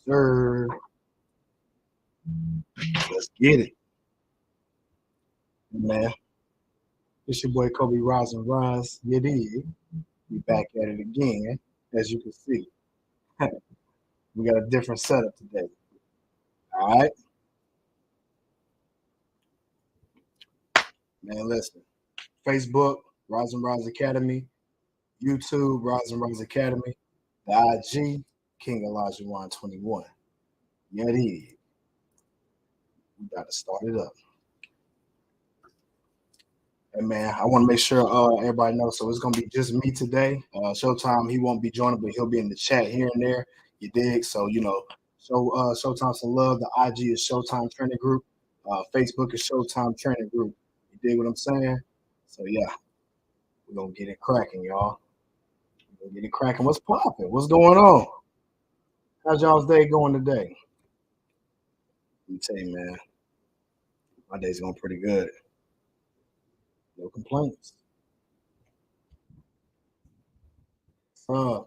Sir, let's get it, man. It's your boy Kobe Rise and Rise. You did. We back at it again, as you can see. We got a different setup today. All right, man. Listen, Facebook Rise and Rise Academy, YouTube Rise and Rise Academy, the IG King Alajuwan 21. Yeah, it is. We got to start it up. And man, I want to make sure everybody knows. So it's gonna be just me today. Showtime, he won't be joining, but he'll be in the chat here and there. You dig? So show Showtime some love. The IG is Showtime Training Group. Facebook is Showtime Training Group. You dig what I'm saying? So yeah, we're gonna get it cracking, y'all. We're gonna get it cracking. What's popping? What's going on? How's y'all's day going today? Let me tell you, man, my day's going pretty good. No complaints. Uh,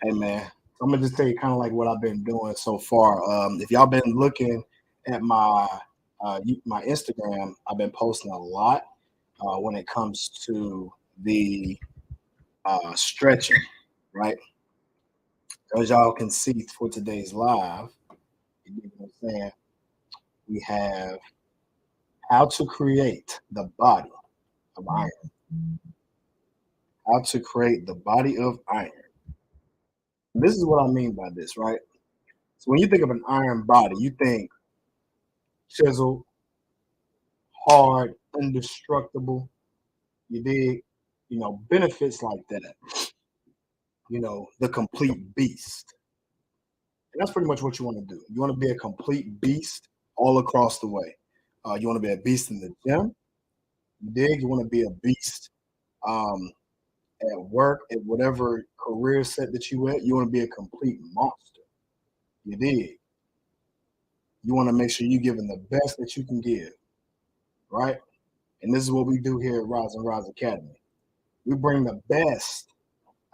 Hey man, I'm gonna just tell you kind of like what I've been doing so far. If y'all been looking at my Instagram, I've been posting a lot when it comes to the stretching, right? As y'all can see for today's live, you know what I'm saying, we have how to create the body of iron. How to create the body of iron. This is what I mean by this, right? So when you think of an iron body, you think chisel, hard, indestructible. You dig? Benefits like that. The complete beast. And that's pretty much what you want to do. You want to be a complete beast all across the way. You want to be a beast in the gym. You dig? You want to be a beast um, at work, at whatever career set that you at. You want to be a complete monster. You dig? You want to make sure you're giving the best that you can give, right? And this is what we do here at Rise and Rise Academy. We bring the best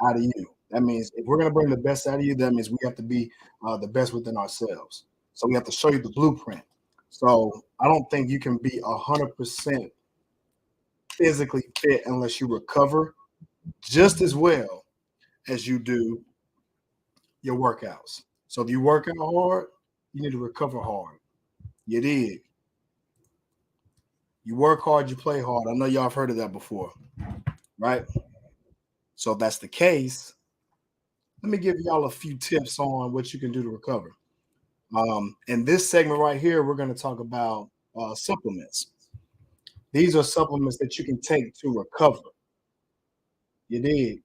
out of you. That means if we're going to bring the best out of you, that means we have to be the best within ourselves. So we have to show you the blueprint. So I don't think you can be 100% physically fit unless you recover just as well as you do your workouts. So if you work out hard, you need to recover hard. You did. You work hard, you play hard. I know y'all have heard of that before, right? So if that's the case, let me give y'all a few tips on what you can do to recover. In this segment right here, we're going to talk about supplements. These are supplements that you can take to recover. You did.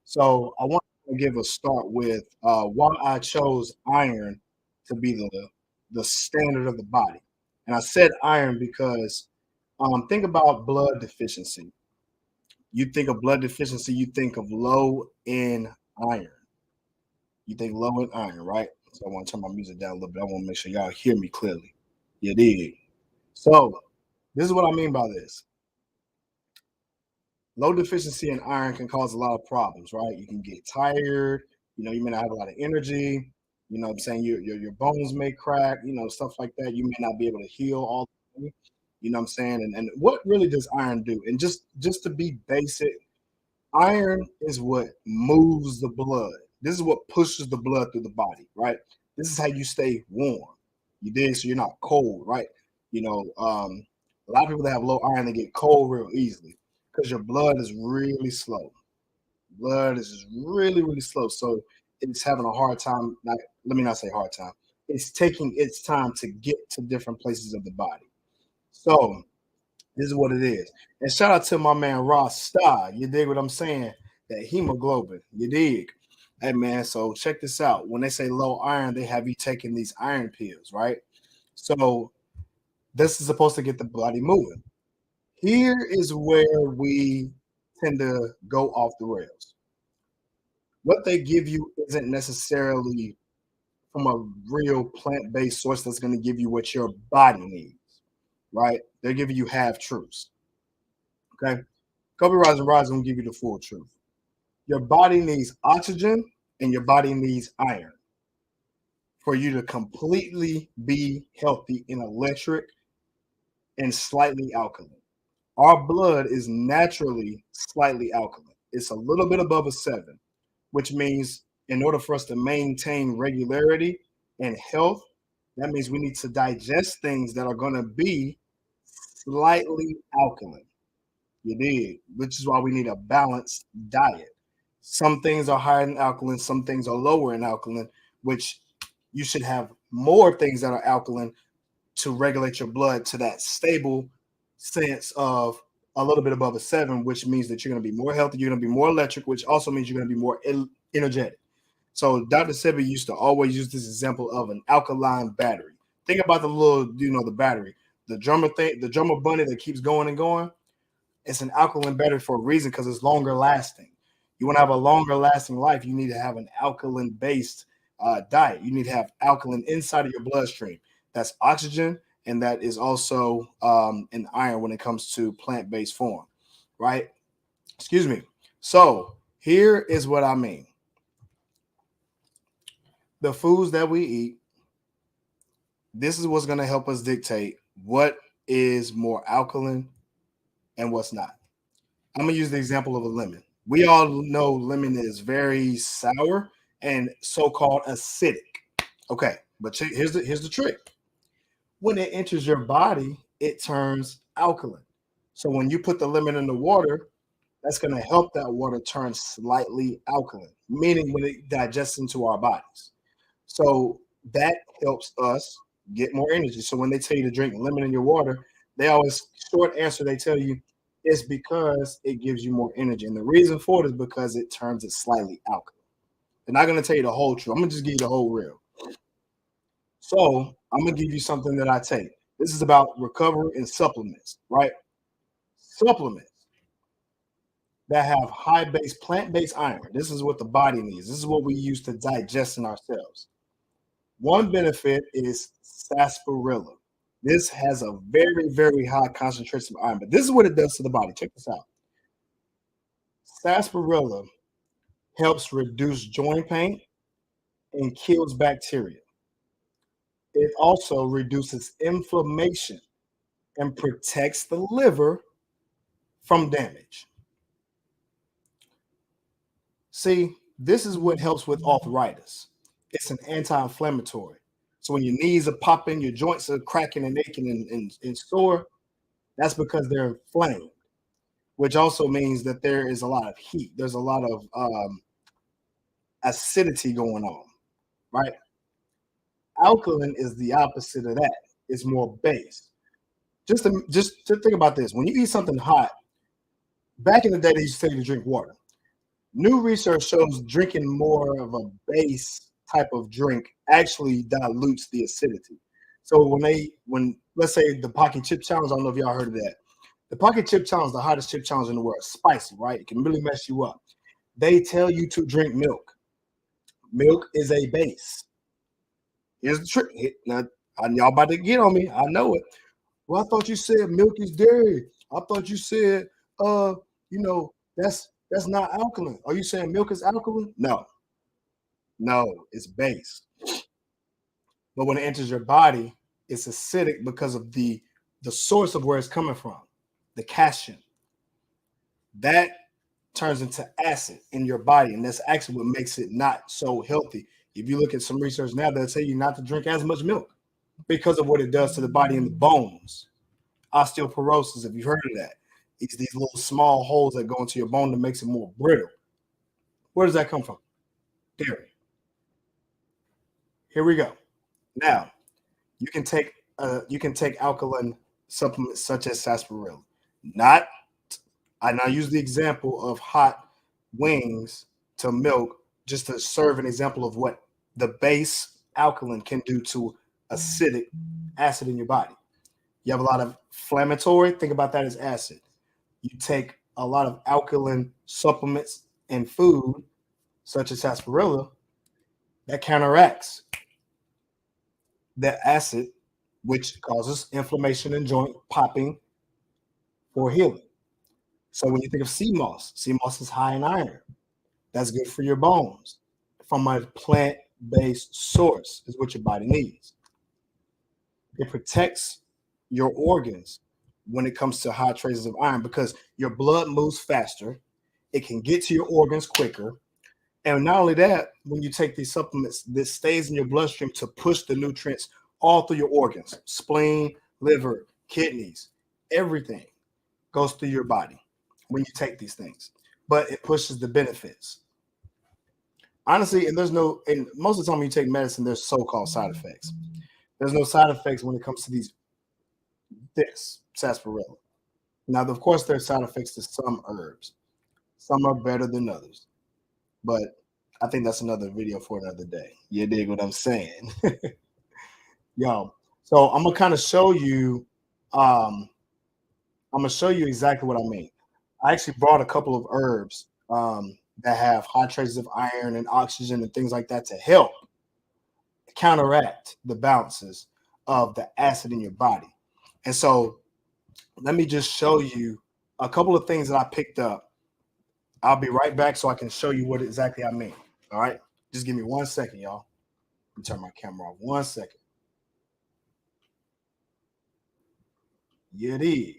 So I want to give a start with why I chose iron to be the standard of the body. And I said iron because think about blood deficiency. You think of blood deficiency, you think of low in iron. You think low in iron, right? So I want to turn my music down a little bit. I want to make sure y'all hear me clearly. You dig? So this is what I mean by this. Low deficiency in iron can cause a lot of problems, right? You can get tired. You may not have a lot of energy. You know what I'm saying? Your bones may crack, stuff like that. You may not be able to heal all the way. You know what I'm saying? And what really does iron do? And just to be basic, iron is what moves the blood. This is what pushes the blood through the body, right? This is how you stay warm. You dig? So you're not cold, right? A lot of people that have low iron, they get cold real easily because your blood is really slow. Blood is just really, really slow. So it's having a hard time. Let me not say hard time. It's taking its time to get to different places of the body. So this is what it is. And shout out to my man Ross Starr. You dig what I'm saying? That hemoglobin. You dig? Hey man, so check this out. When they say low iron, they have you taking these iron pills, right? So this is supposed to get the body moving. Here is where we tend to go off the rails. What they give you isn't necessarily from a real plant-based source that's going to give you what your body needs, right? They're giving you half truths. Okay. Kobe Rise will give you the full truth. Your body needs oxygen and your body needs iron for you to completely be healthy and electric and slightly alkaline. Our blood is naturally slightly alkaline. It's a little bit above a 7, which means in order for us to maintain regularity and health, that means we need to digest things that are going to be slightly alkaline. You did, which is why we need a balanced diet. Some things are higher in alkaline, some things are lower in alkaline, which you should have more things that are alkaline to regulate your blood to that stable sense of a little bit above a 7, which means that you're going to be more healthy, you're going to be more electric, which also means you're going to be more energetic. So Dr. Sebi used to always use this example of an alkaline battery. Think about the little, the battery, the drummer thing, the drummer bunny that keeps going and going. It's an alkaline battery for a reason because it's longer lasting. You want to have a longer lasting life, you need to have an alkaline based diet. You need to have alkaline inside of your bloodstream. That's oxygen, and that is also an iron when it comes to plant-based form, right? Excuse me. So here is what I mean. The foods that we eat, this is what's going to help us dictate what is more alkaline and what's not. I'm going to use the example of a lemon. We all know lemon is very sour and so-called acidic. Okay, but here's the trick. When it enters your body, it turns alkaline. So when you put the lemon in the water, that's going to help that water turn slightly alkaline, meaning when it digests into our bodies. So that helps us get more energy. So when they tell you to drink lemon in your water, they always, short answer, they tell you it's because it gives you more energy. And the reason for it is because it turns it slightly alkaline. They're not going to tell you the whole truth. I'm going to just give you the whole real. So I'm going to give you something that I take. This is about recovery and supplements, right? Supplements that have high-based, plant-based iron. This is what the body needs. This is what we use to digest in ourselves. One benefit is sarsaparilla. This has a very, very high concentration of iron, but this is what it does to the body. Check this out. Sarsaparilla helps reduce joint pain and kills bacteria. It also reduces inflammation and protects the liver from damage. See, this is what helps with arthritis. It's an anti-inflammatory. So when your knees are popping, your joints are cracking and aching and sore, that's because they're inflamed, which also means that there is a lot of heat. There's a lot of acidity going on, right? Alkaline is the opposite of that. It's more base. Just to think about this. When you eat something hot, back in the day, they used to tell you to drink water. New research shows drinking more of a base type of drink actually dilutes the acidity. So when let's say the Pocket Chip Challenge, I don't know if y'all heard of that. The Pocket Chip Challenge, the hottest chip challenge in the world, spicy, right? It can really mess you up. They tell you to drink milk. Milk is a base. Here's the trick. Now, y'all about to get on me. I know it. Well, I thought you said milk is dairy. I thought you said, that's not alkaline. Are you saying milk is alkaline? No, it's base. But when it enters your body, it's acidic because of the source of where it's coming from, the calcium. That turns into acid in your body, and that's actually what makes it not so healthy. If you look at some research now, they'll tell you not to drink as much milk because of what it does to the body and the bones. Osteoporosis, if you've heard of that. It's these little small holes that go into your bone that makes it more brittle. Where does that come from? Dairy. Here we go. Now, you can take alkaline supplements such as sarsaparilla. I now use the example of hot wings to milk just to serve an example of what the base alkaline can do to acidic acid in your body. You have a lot of inflammatory. Think about that as acid. You take a lot of alkaline supplements and food, such as sarsaparilla, that counteracts that acid, which causes inflammation and joint popping for healing. So when you think of sea moss is high in iron. That's good for your bones from a plant based source is what your body needs. It protects your organs when it comes to high traces of iron because your blood moves faster. It can get to your organs quicker. And not only that, when you take these supplements, this stays in your bloodstream to push the nutrients all through your organs, spleen, liver, kidneys, everything goes through your body when you take these things. But it pushes the benefits. Honestly, and most of the time when you take medicine, there's so-called side effects. There's no side effects when it comes to this sarsaparilla. Now, of course, there's side effects to some herbs. Some are better than others. But I think that's another video for another day. You dig what I'm saying? Yo. So I'm gonna kind of show you, I'm gonna show you exactly what I mean. I actually brought a couple of herbs that have high traces of iron and oxygen and things like that to help counteract the bounces of the acid in your body. And so let me just show you a couple of things that I picked up. I'll be right back so I can show you what exactly I mean. All right. Just give me 1 second, y'all. Let me turn my camera off. 1 second. Yeah, it is.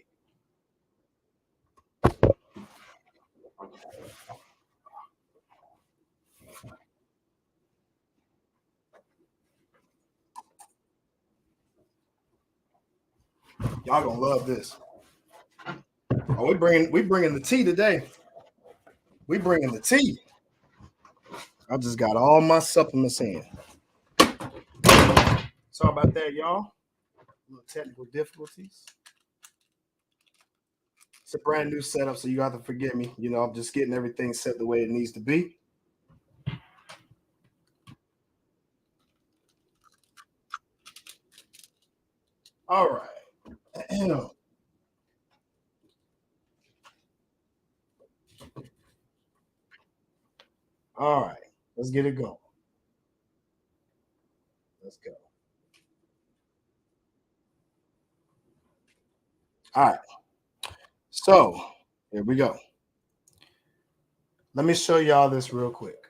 Y'all gonna love this. Oh, we bringing the tea today. We bringing the tea. I just got all my supplements in. Sorry about that, y'all. Little technical difficulties. It's a brand new setup, so you have to forgive me. You know, I'm just getting everything set the way it needs to be. All right. All right. Let's get it going. Let's go. All right. So here we go. Let me show y'all this real quick.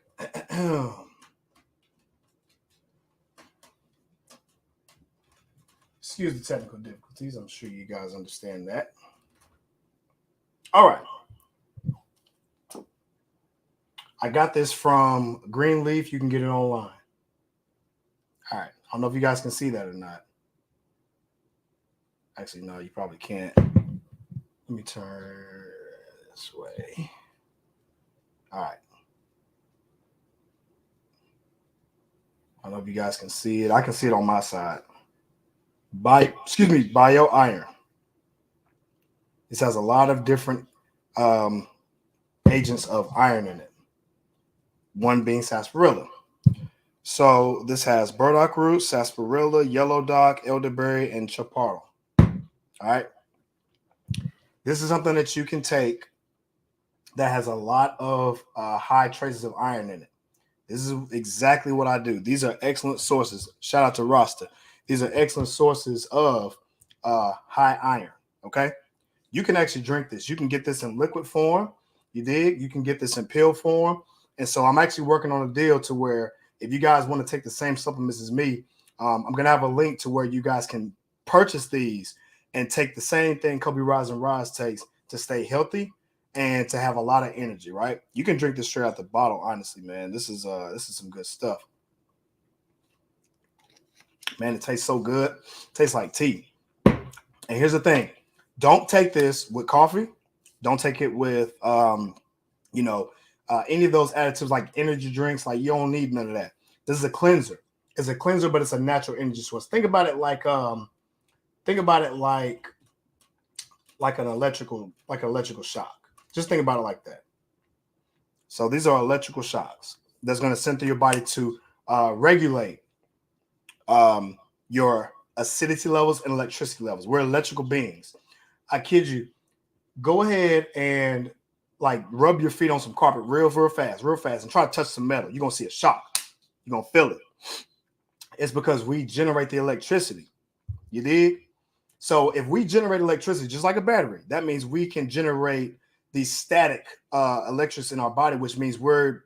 Excuse the technical difficulties. I'm sure you guys understand that. All right. I got this from Greenleaf. You can get it online. All right. I don't know if you guys can see that or not. Actually, no, you probably can't. Let me turn this way. All right. I don't know if you guys can see it. I can see it on my side. Bio iron. This has a lot of different agents of iron in it. One being sarsaparilla. So this has burdock root, sarsaparilla, yellow dock, elderberry, and chaparral. All right. This is something that you can take that has a lot of high traces of iron in it. This is exactly what I do. These are excellent sources. Shout out to Rasta. These are excellent sources of high iron. Okay. You can actually drink this. You can get this in liquid form. You dig? You can get this in pill form. And so I'm actually working on a deal to where if you guys want to take the same supplements as me, I'm going to have a link to where you guys can purchase these and take the same thing Kobe Rise and Rise takes to stay healthy and to have a lot of energy, right? You can drink this straight out the bottle, honestly, man. This is some good stuff. Man, it tastes so good. It tastes like tea. And here's the thing. Don't take this with coffee. Don't take it with any of those additives like energy drinks. Like, you don't need none of that. This is a cleanser. It's a cleanser, but it's a natural energy source. Think about it like an electrical shock. Just think about it like that. So these are electrical shocks that's going to send through your body to regulate your acidity levels and electricity levels. We're electrical beings. I kid you. Go ahead and like rub your feet on some carpet real fast, and try to touch some metal. You're going to see a shock. You're going to feel it. It's because we generate the electricity. You dig? So if we generate electricity, just like a battery, that means we can generate the static electricity in our body, which means we're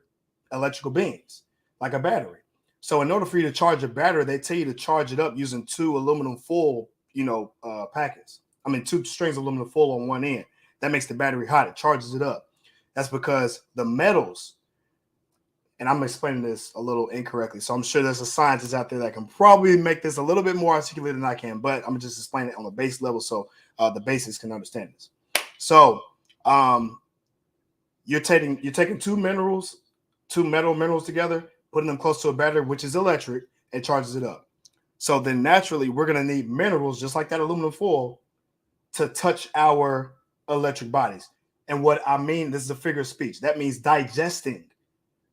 electrical beings, like a battery. So in order for you to charge your battery, they tell you to charge it up using two aluminum foil, packets. I mean, two strings of aluminum foil on one end. That makes the battery hot. It charges it up. That's because the metals, and I'm explaining this a little incorrectly. So I'm sure there's a scientist out there that can probably make this a little bit more articulate than I can, but I'm just explaining it on the base level so the basics can understand this. So you're taking two metal minerals together, putting them close to a battery, which is electric, and charges it up. So then naturally, we're going to need minerals, just like that aluminum foil, to touch our electric bodies. And what I mean, this is a figure of speech. That means digesting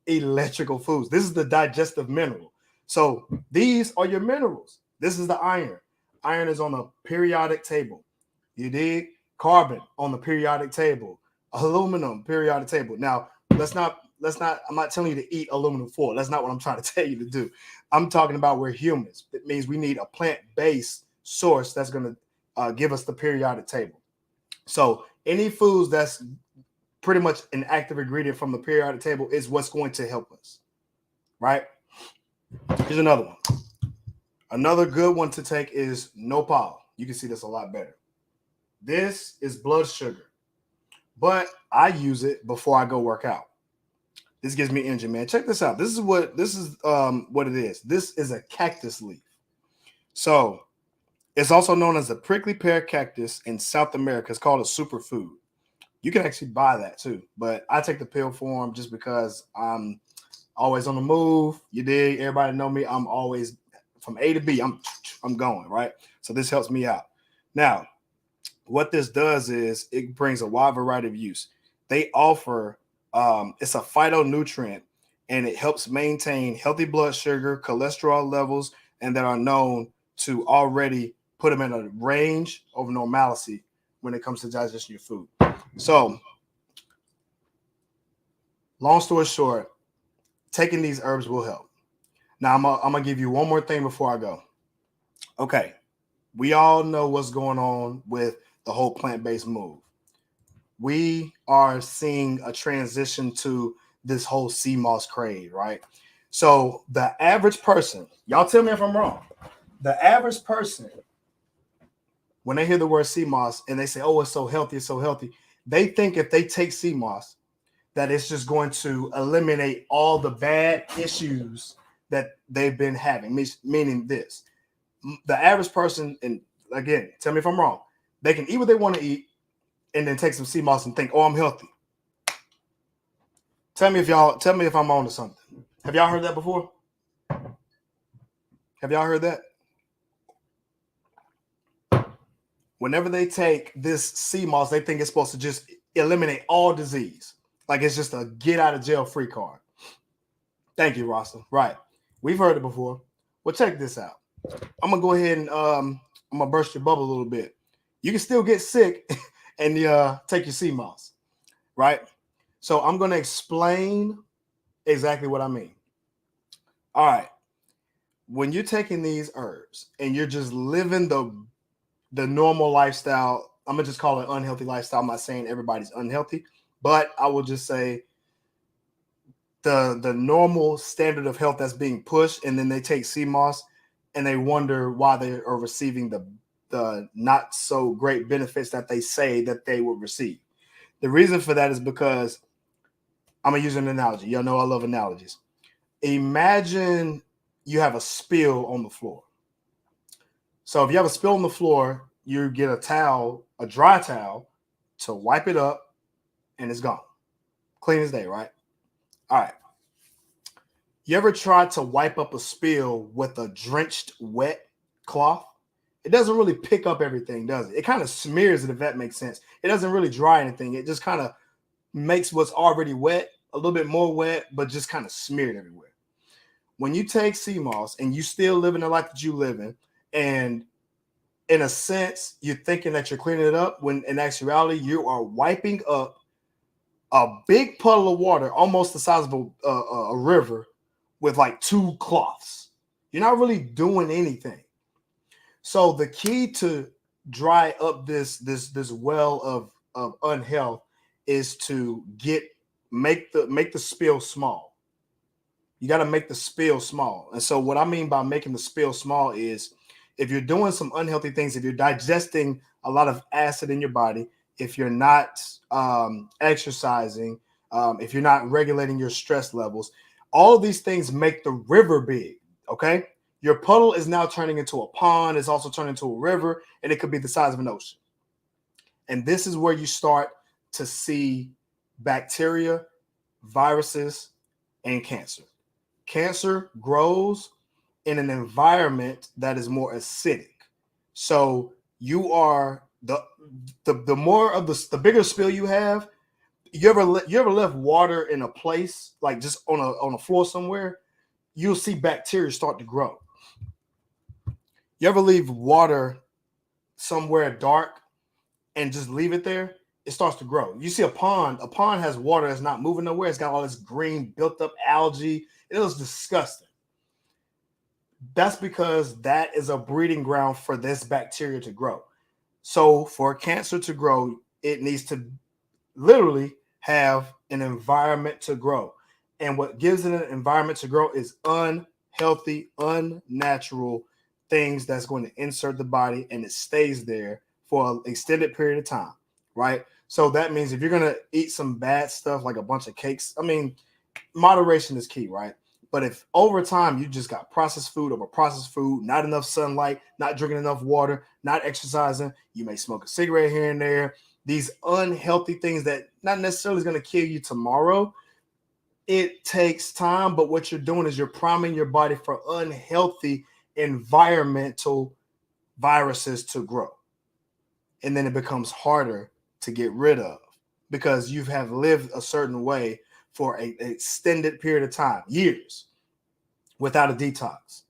electrical foods. This is the digestive mineral. So these are your minerals. This is the iron. Iron is on the periodic table. You dig? Carbon on the periodic table. Aluminum periodic table. Now, let's not, I'm not telling you to eat aluminum foil. That's not what I'm trying to tell you to do. I'm talking about we're humans. It means we need a plant-based source that's going to give us the periodic table. So any foods that's pretty much an active ingredient from the periodic table is what's going to help us, right? Here's another one. Another good one to take is nopal. You can see this a lot better. This is blood sugar, but I use it before I go work out. This gives me energy, man. Check this out. This is what it is. This is a cactus leaf. So it's also known as the prickly pear cactus in South America. It's called a superfood. You can actually buy that too, but I take the pill form just because I'm always on the move. You dig? Everybody know me. I'm always from A to B. I'm going, right? So this helps me out. Now, what this does is it brings a wide variety of use. They offer it's a phytonutrient, and it helps maintain healthy blood sugar, cholesterol levels, and that are known to already put them in a range of normalcy when it comes to digestion of food. So, long story short, taking these herbs will help. Now, I'm gonna give you one more thing before I go. Okay, we all know what's going on with the whole plant-based move. We are seeing a transition to this whole sea moss craze, right? So the average person, y'all tell me if I'm wrong. The average person, when they hear the word sea moss and they say, "Oh, it's so healthy, it's so healthy," they think if they take sea moss, that it's just going to eliminate all the bad issues that they've been having. Meaning this, the average person, and again, tell me if I'm wrong, they can eat what they want to eat and then take some sea moss and think, "Oh, I'm healthy." Tell me if I'm on to something. Have y'all heard that before? Have y'all heard that? Whenever they take this sea moss, they think it's supposed to just eliminate all disease. Like it's just a get out of jail free card. Thank you, Rasta. Right. We've heard it before. Well, check this out. I'm gonna go ahead and I'm gonna burst your bubble a little bit. You can still get sick and take your sea moss, right? So I'm gonna explain exactly what I mean. All right. When you're taking these herbs and you're just living the normal lifestyle, I'm gonna just call it unhealthy lifestyle. I'm not saying everybody's unhealthy, but I will just say the normal standard of health that's being pushed, and then they take sea moss and they wonder why they are receiving the not so great benefits that they say that they will receive. The reason for that is because I'm gonna use an analogy. Y'all know I love analogies. Imagine you have a spill on the floor. So if you have a spill on the floor, you get a towel, a dry towel, to wipe it up, and it's gone. Clean as day, right? All right. You ever tried to wipe up a spill with a drenched wet cloth? It doesn't really pick up everything, does it? It kind of smears it, if that makes sense. It doesn't really dry anything. It just kind of makes what's already wet a little bit more wet, but just kind of smeared everywhere. When you take sea moss and you still living the life that you live in, and in a sense, you're thinking that you're cleaning it up, when in actuality, you are wiping up a big puddle of water, almost the size of a river, with like two cloths. You're not really doing anything. So the key to dry up this well of unhealth is to make the spill small. You got to make the spill small. And so, what I mean by making the spill small is if you're doing some unhealthy things, if you're digesting a lot of acid in your body, if you're not exercising, if you're not regulating your stress levels, all of these things make the river big. Okay. Your puddle is now turning into a pond, it's also turning into a river, and it could be the size of an ocean. And this is where you start to see bacteria, viruses, and cancer. Cancer grows in an environment that is more acidic. So you are the more of the bigger spill you have. You ever left water in a place like just on a floor somewhere? You'll see bacteria start to grow. You ever leave water somewhere dark and just leave it there? It starts to grow. You see a pond. A pond has water that's not moving nowhere. It's got all this green built up algae. It looks disgusting. That's because that is a breeding ground for this bacteria to grow. So for cancer to grow, it needs to literally have an environment to grow. And what gives it an environment to grow is unhealthy, unnatural things that's going to insert the body, and it stays there for an extended period of time, right? So that means if you're going to eat some bad stuff like a bunch of cakes, I mean, moderation is key, right? But if over time you just got processed food over processed food, not enough sunlight, not drinking enough water, not exercising, you may smoke a cigarette here and there, these unhealthy things that not necessarily is going to kill you tomorrow. It takes time, but what you're doing is you're priming your body for unhealthy environmental viruses to grow. And then it becomes harder to get rid of because you have lived a certain way for an extended period of time, years, without a detox.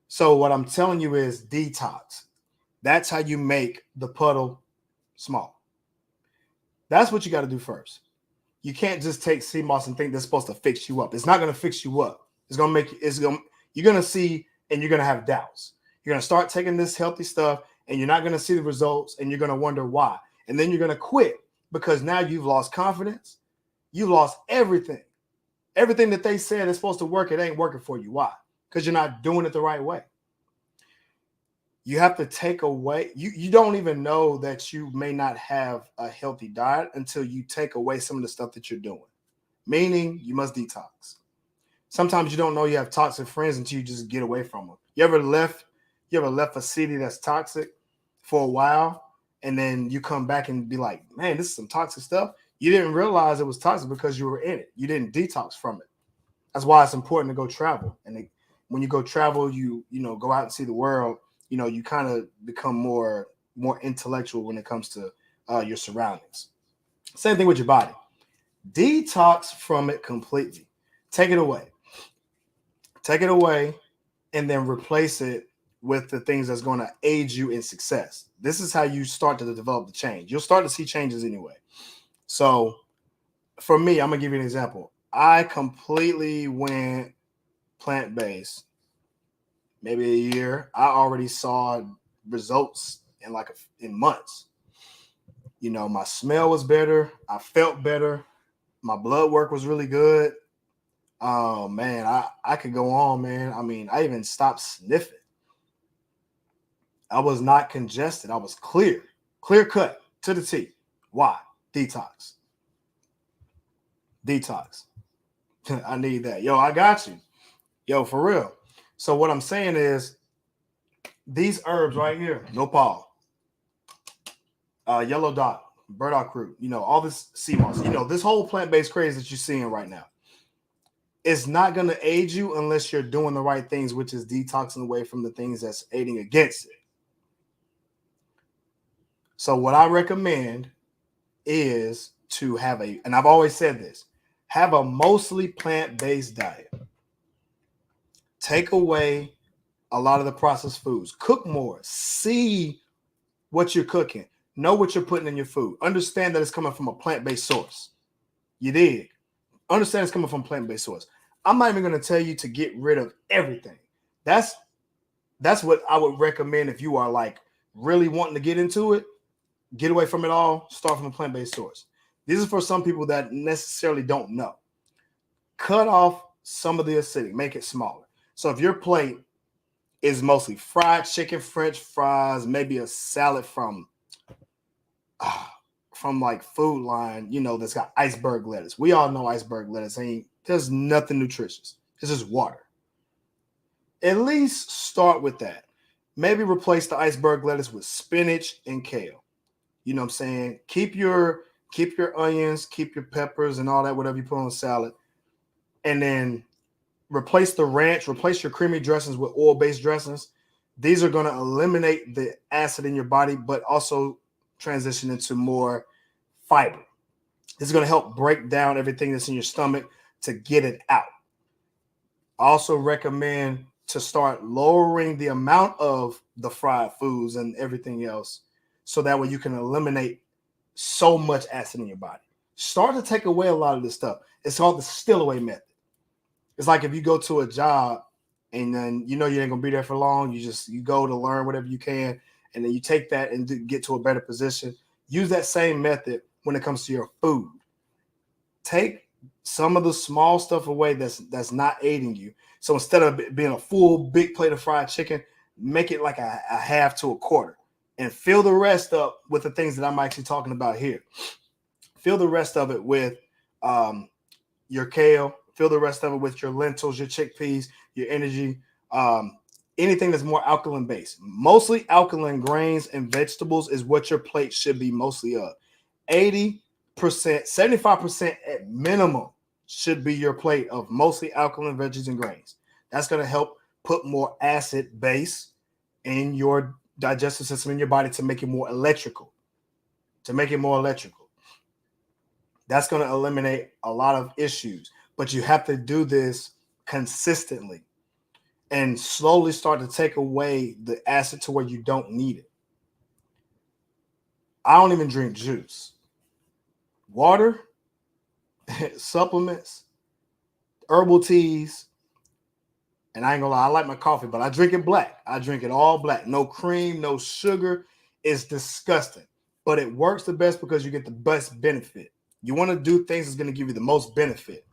So what I'm telling you is detox. That's how you make the puddle small. That's what you got to do first. You can't just take sea moss and think that's supposed to fix you up. It's not going to fix you up. It's going to make you're going to see and you're going to have doubts. You're going to start taking this healthy stuff and you're not going to see the results and you're going to wonder why. And then you're going to quit because now you've lost confidence. You lost everything. Everything that they said is supposed to work, it ain't working for you. Why? Because you're not doing it the right way. You have to take away, you don't even know that you may not have a healthy diet until you take away some of the stuff that you're doing. Meaning you must detox. Sometimes you don't know you have toxic friends until you just get away from them. You ever left a city that's toxic for a while and then you come back and be like, man, this is some toxic stuff. You didn't realize it was toxic because you were in it. You didn't detox from it. That's why it's important to go travel. And when you go travel, you go out and see the world. You kind of become more intellectual when it comes to your surroundings. Same thing with your body. Detox from it completely. Take it away. Take it away and then replace it with the things that's going to aid you in success. This is how you start to develop the change. You'll start to see changes anyway. So for me, I'm going to give you an example. I completely went plant-based. Maybe a year. I already saw results in months. My smell was better. I felt better. My blood work was really good. Oh man, I could go on, man. I mean, I even stopped sniffing. I was not congested. I was clear cut to the T. Why? Detox. I need that. Yo, I got you. Yo, for real. So what I'm saying is these herbs right here, nopal, yellow dot, burdock root, all this sea moss, this whole plant-based craze that you're seeing right now, it's not going to aid you unless you're doing the right things, which is detoxing away from the things that's aiding against it. So what I recommend is to have and I've always said this, have a mostly plant-based diet. Take away a lot of the processed foods. Cook more. See what you're cooking. Know what you're putting in your food. Understand that it's coming from a plant-based source. You did. Understand it's coming from a plant-based source. I'm not even going to tell you to get rid of everything. That's what I would recommend if you are like really wanting to get into it. Get away from it all. Start from a plant-based source. These are for some people that necessarily don't know. cut off some of the acidic, make it smaller. So if your plate is mostly fried chicken, French fries, maybe a salad from like Food Line, that's got iceberg lettuce. We all know iceberg lettuce there's nothing nutritious. It's just water. At least start with that. Maybe replace the iceberg lettuce with spinach and kale. You know what I'm saying? Keep your onions, keep your peppers and all that, whatever you put on a salad. And then replace the ranch, replace your creamy dressings with oil-based dressings. These are going to eliminate the acid in your body, but also transition into more fiber. This is going to help break down everything that's in your stomach to get it out. I also recommend to start lowering the amount of the fried foods and everything else, so that way you can eliminate so much acid in your body. Start to take away a lot of this stuff. It's called the steal away method. It's like if you go to a job and then you ain't gonna be there for long. You go to learn whatever you can, and then you take that and get to a better position. Use that same method when it comes to your food. Take some of the small stuff away that's not aiding you. So instead of being a full big plate of fried chicken, make it like a half to a quarter, and fill the rest up with the things that I'm actually talking about here. Fill the rest of it with your kale. Fill the rest of it with your lentils, your chickpeas, your energy, anything that's more alkaline based. Mostly alkaline grains and vegetables is what your plate should be mostly of. 80%, 75% at minimum should be your plate of mostly alkaline veggies and grains. That's going to help put more acid base in your digestive system, in your body, to make it more electrical. That's going to eliminate a lot of issues. But you have to do this consistently and slowly start to take away the acid to where you don't need it. I don't even drink juice. Water, supplements, herbal teas, and I ain't gonna lie, I like my coffee, but I drink it black. I drink it all black. No cream, no sugar. It's disgusting. But it works the best because you get the best benefit. You want to do things that's going to give you the most benefit.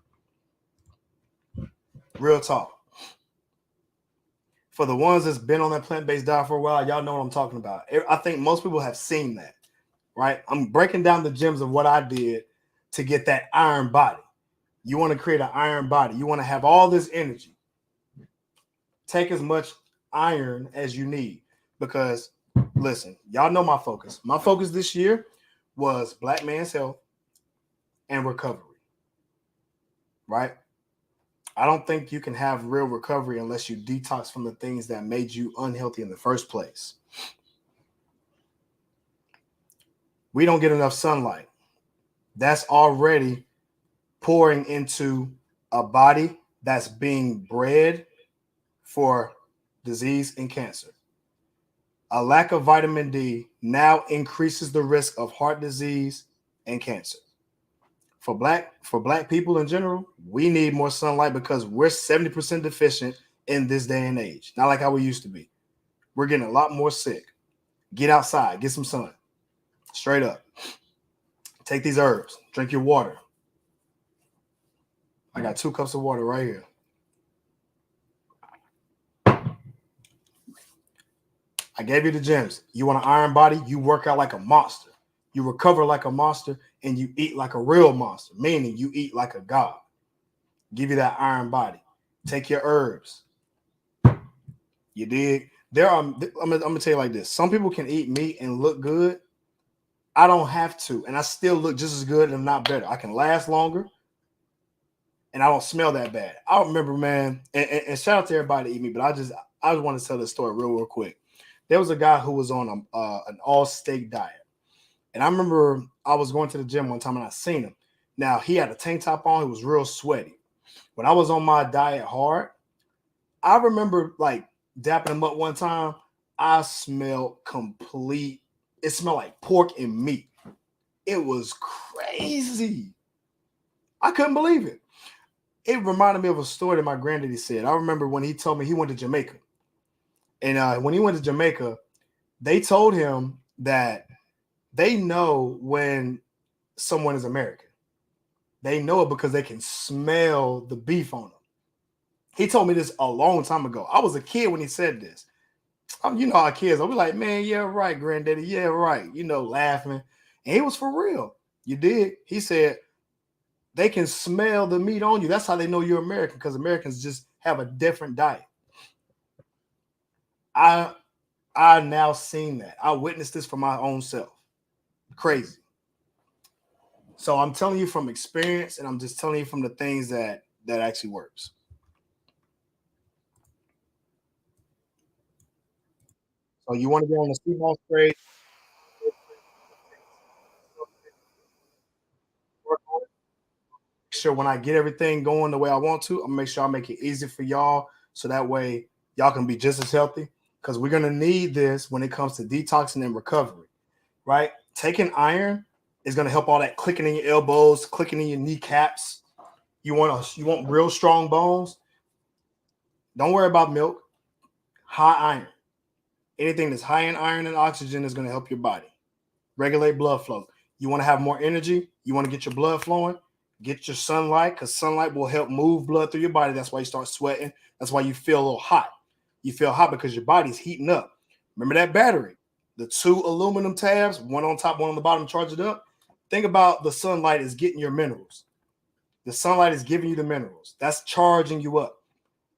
Real talk. For the ones that's been on that plant-based diet for a while, y'all know what I'm talking about. I think most people have seen that, right? I'm breaking down the gems of what I did to get that iron body. You want to create an iron body. You want to have all this energy. Take as much iron as you need, because, listen, y'all know my focus. My focus this year was Black man's health and recovery, right? I don't think you can have real recovery unless you detox from the things that made you unhealthy in the first place. We don't get enough sunlight. That's already pouring into a body that's being bred for disease and cancer. A lack of vitamin D now increases the risk of heart disease and cancer. For black people in general, we need more sunlight because we're 70% deficient in this day and age. Not like how we used to be. We're getting a lot more sick. Get outside, get some sun. Straight up. Take these herbs, drink your water. I got 2 cups of water right here. I gave you the gems. You want an iron body? You work out like a monster. You recover like a monster, and you eat like a real monster, meaning you eat like a god. Give you that iron body. Take your herbs. You dig? I'm gonna tell you like this. Some people can eat meat and look good. I don't have to, and I still look just as good and not better. I can last longer, and I don't smell that bad. I remember, man, and shout out to everybody that eat meat, but I just want to tell this story real quick. There was a guy who was on an all-steak diet. And I remember I was going to the gym one time and I seen him. Now, he had a tank top on. He was real sweaty. When I was on my diet hard, I remember like dapping him up one time. I smelled complete. It smelled like pork and meat. It was crazy. I couldn't believe it. It reminded me of a story that my granddaddy said. I remember when he told me he went to Jamaica. And when he went to Jamaica, they told him that they know when someone is American. They know it because they can smell the beef on them. He told me this a long time ago. I was a kid when he said this. You know how kids are. We like, man, yeah, right, granddaddy, yeah, right. You know, laughing. And he was for real. You did. He said they can smell the meat on you. That's how they know you're American, because Americans just have a different diet. I now seen that. I witnessed this for my own self. Crazy. So I'm telling you from experience, and I'm just telling you from the things that actually works. So you want to get on the sea moss spray, sure when I get everything going the way I want to, I'm gonna make sure I make it easy for y'all, so that way y'all can be just as healthy. Because we're gonna need this when it comes to detoxing and recovery, right? Taking iron is gonna help all that clicking in your elbows, clicking in your kneecaps. You want real strong bones. Don't worry about milk. High iron. Anything that's high in iron and oxygen is gonna help your body regulate blood flow. You want to have more energy. You want to get your blood flowing. Get your sunlight, because sunlight will help move blood through your body. That's why you start sweating. That's why you feel a little hot. You feel hot because your body's heating up. Remember that battery, the two aluminum tabs, one on top, one on the bottom, charge it up. Think about the sunlight is getting your minerals. The sunlight is giving you the minerals. That's charging you up.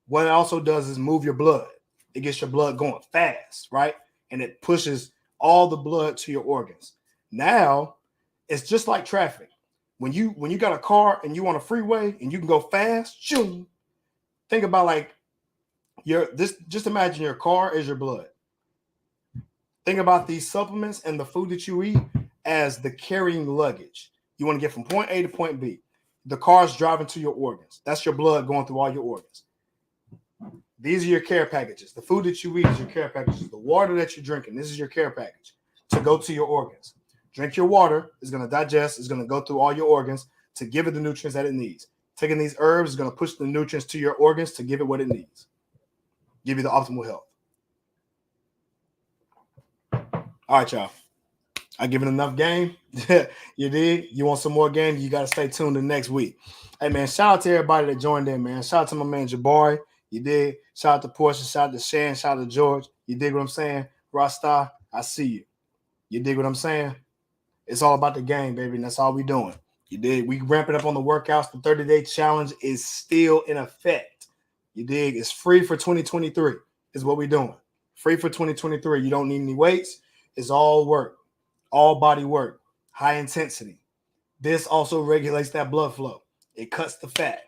What it also does is move your blood. It gets your blood going fast, right? And it pushes all the blood to your organs. Now, it's just like traffic. When you got a car and you on a freeway and you can go fast, shoom, think about like just imagine your car is your blood. Think about these supplements and the food that you eat as the carrying luggage. You want to get from point A to point B. The car's driving to your organs. That's your blood going through all your organs. These are your care packages. The food that you eat is your care packages. The water that you're drinking, this is your care package to go to your organs. Drink your water, it's going to digest, it's going to go through all your organs to give it the nutrients that it needs. Taking these herbs is going to push the nutrients to your organs to give it what it needs. Give you the optimal health. All right, y'all. I give it enough game. You did. You want some more game? You got to stay tuned to next week. Hey, man, shout out to everybody that joined in, man. Shout out to my man Jabari. You did. Shout out to Portia. Shout out to Shan. Shout out to George. You dig what I'm saying? Rasta, I see you. You dig what I'm saying? It's all about the game, baby, and that's all we doing. You dig? We ramping up on the workouts. The 30-day challenge is still in effect. You dig? It's free for 2023 is what we're doing. Free for 2023. You don't need any weights. It's all work. All body work. High intensity. This also regulates that blood flow. It cuts the fat.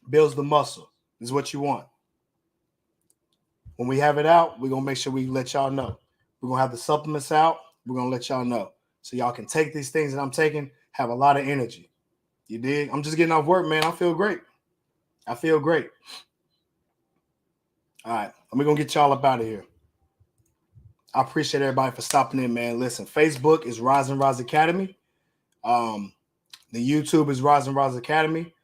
Builds the muscle. This is what you want. When we have it out, we're going to make sure we let y'all know. We're going to have the supplements out. We're going to let y'all know. So y'all can take these things that I'm taking, have a lot of energy. You dig? I'm just getting off work, man. I feel great. I feel great. All right. We're going to get y'all up out of here. I appreciate everybody for stopping in, man. Listen, Facebook is Rise and Rise Academy. The YouTube is Rise and Rise Academy.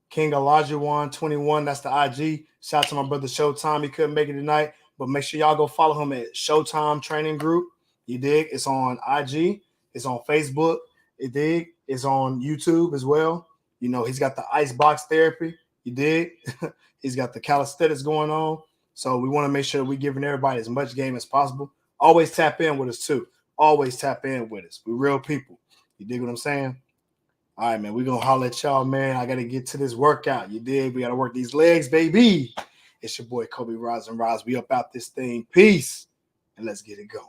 King Alajuwan 21, that's the IG. Shout out to my brother Showtime. He couldn't make it tonight, but make sure y'all go follow him at Showtime Training Group. You dig? It's on IG. It's on Facebook. You dig? It's on YouTube as well. You know, he's got the icebox therapy. You dig? He's got the calisthenics going on. So we want to make sure we're giving everybody as much game as possible. Always tap in with us too. Always tap in with us. We're real people. You dig what I'm saying? All right, man. We're going to holler at y'all, man. I got to get to this workout. You dig? We got to work these legs, baby. It's your boy, Cobe Rise and Rise. We up out this thing. Peace. And let's get it going.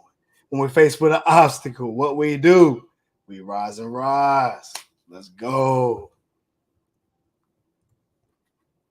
When we're faced with an obstacle, what we do, we rise and rise. Let's go.